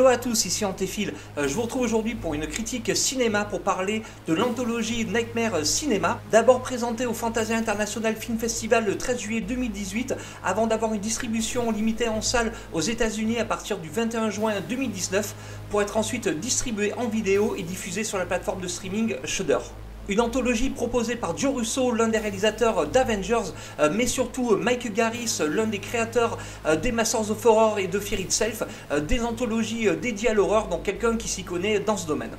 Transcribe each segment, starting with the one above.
Hello à tous, ici Antéphile. Je vous retrouve aujourd'hui pour une critique cinéma pour parler de l'anthologie Nightmare Cinema, d'abord présentée au Fantasia International Film Festival le 13 juillet 2018, avant d'avoir une distribution limitée en salle aux États-Unis à partir du 21 juin 2019, pour être ensuite distribuée en vidéo et diffusée sur la plateforme de streaming Shudder. Une anthologie proposée par Joe Russo, l'un des réalisateurs d'Avengers, mais surtout Mike Garris, l'un des créateurs des Masters of Horror et de Fear Itself, des anthologies dédiées à l'horreur, donc quelqu'un qui s'y connaît dans ce domaine.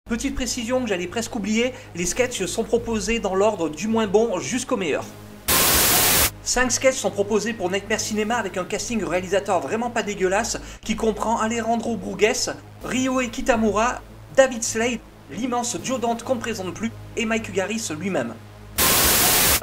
Petite précision que j'allais presque oublier, les sketchs sont proposés dans l'ordre du moins bon jusqu'au meilleur. 5 sketchs sont proposés pour Nightmare Cinema avec un casting réalisateur vraiment pas dégueulasse qui comprend Alejandro Brugués, Ryohei Kitamura, David Slade, l'immense Joe Dante qu'on ne présente plus et Mike Garris lui-même.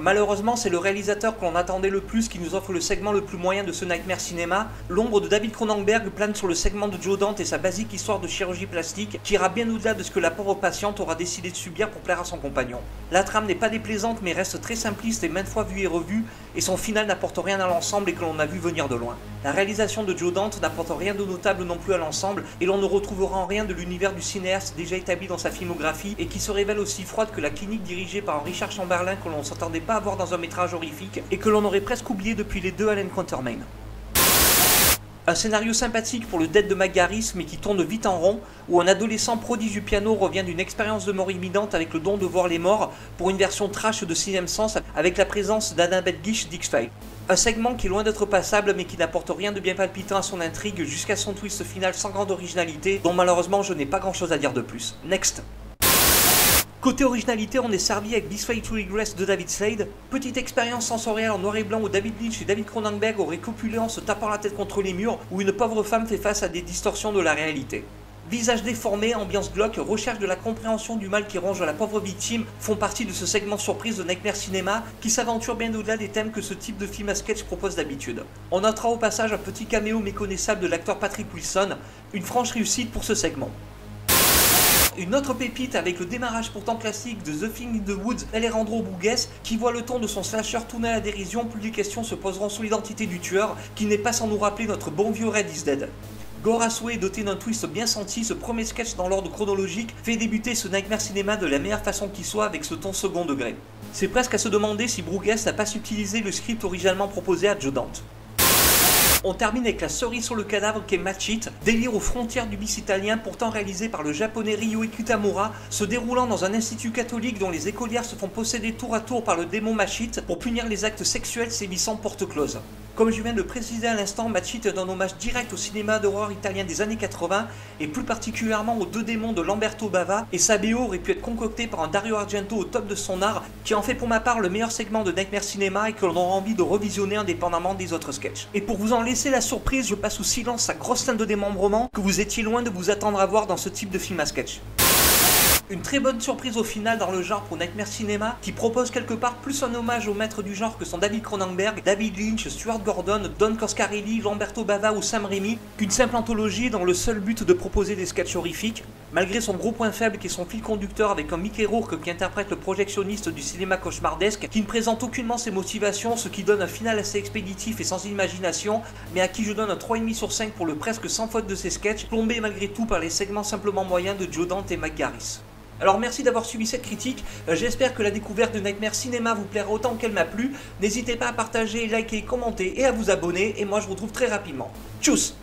Malheureusement, c'est le réalisateur que l'on attendait le plus qui nous offre le segment le plus moyen de ce Nightmare Cinema. L'ombre de David Cronenberg plane sur le segment de Joe Dante et sa basique histoire de chirurgie plastique qui ira bien au-delà de ce que la pauvre patiente aura décidé de subir pour plaire à son compagnon. La trame n'est pas déplaisante mais reste très simpliste et maintes fois vue et revue, et son final n'apporte rien à l'ensemble et que l'on a vu venir de loin. La réalisation de Joe Dante n'apporte rien de notable non plus à l'ensemble et l'on ne retrouvera en rien de l'univers du cinéaste déjà établi dans sa filmographie et qui se révèle aussi froide que la clinique dirigée par Richard Chamberlain que l'on ne s'attendait pas à voir dans un métrage horrifique et que l'on aurait presque oublié depuis les deux Allen Quatermain. Un scénario sympathique pour le dead de Mike Garris mais qui tourne vite en rond, où un adolescent prodige du piano revient d'une expérience de mort imminente avec le don de voir les morts pour une version trash de Sixième Sens avec la présence d'Annabeth Gish d'X-Files. Un segment qui est loin d'être passable mais qui n'apporte rien de bien palpitant à son intrigue jusqu'à son twist final sans grande originalité dont malheureusement je n'ai pas grand chose à dire de plus. Next. Côté originalité, on est servi avec This Way to Regress de David Slade, petite expérience sensorielle en noir et blanc où David Lynch et David Cronenberg auraient copulé en se tapant la tête contre les murs, où une pauvre femme fait face à des distorsions de la réalité. Visage déformé, ambiance glauque, recherche de la compréhension du mal qui ronge la pauvre victime font partie de ce segment surprise de Nightmare Cinema qui s'aventure bien au-delà des thèmes que ce type de film à sketch propose d'habitude. On notera au passage un petit caméo méconnaissable de l'acteur Patrick Wilson, une franche réussite pour ce segment. Une autre pépite avec le démarrage pourtant classique de The Thing in the Woods d'Alejandro Brugués qui voit le ton de son slasher tourner à la dérision, plus les questions se poseront sur l'identité du tueur qui n'est pas sans nous rappeler notre bon vieux Red is Dead. Gore as Way, doté d'un twist bien senti, ce premier sketch dans l'ordre chronologique fait débuter ce Nightmare Cinema de la meilleure façon qui soit avec ce ton second degré. C'est presque à se demander si Brugués n'a pas subtilisé le script originalement proposé à Joe Dante. On termine avec la cerise sur le cadavre qu'est Match It, délire aux frontières du bis italien pourtant réalisé par le japonais Ryohei Kitamura, se déroulant dans un institut catholique dont les écolières se font posséder tour à tour par le démon Match It pour punir les actes sexuels sévissant porte close. Comme je viens de le préciser à l'instant, Match It est un hommage direct au cinéma d'horreur italien des années 80 et plus particulièrement aux deux démons de Lamberto Bava, et sa BO aurait pu être concoctée par un Dario Argento au top de son art qui en fait pour ma part le meilleur segment de Nightmare Cinema et que l'on aura envie de revisionner indépendamment des autres sketchs. Et pour vous en laisser la surprise, je passe sous silence sa grosse scène de démembrement que vous étiez loin de vous attendre à voir dans ce type de film à sketch. Une très bonne surprise au final dans le genre pour Nightmare Cinema qui propose quelque part plus un hommage aux maîtres du genre que sont David Cronenberg, David Lynch, Stuart Gordon, Don Coscarelli, Lamberto Bava ou Sam Raimi qu'une simple anthologie dans le seul but de proposer des sketchs horrifiques, malgré son gros point faible qui est son fil conducteur avec un Mickey Rourke qui interprète le projectionniste du cinéma cauchemardesque qui ne présente aucunement ses motivations, ce qui donne un final assez expéditif et sans imagination, mais à qui je donne un 3,5 sur 5 pour le presque sans faute de ses sketchs, plombés malgré tout par les segments simplement moyens de Joe Dante et Mike Garris. Alors merci d'avoir suivi cette critique, j'espère que la découverte de Nightmare Cinema vous plaira autant qu'elle m'a plu. N'hésitez pas à partager, liker, commenter et à vous abonner, et moi je vous retrouve très rapidement. Tchuss!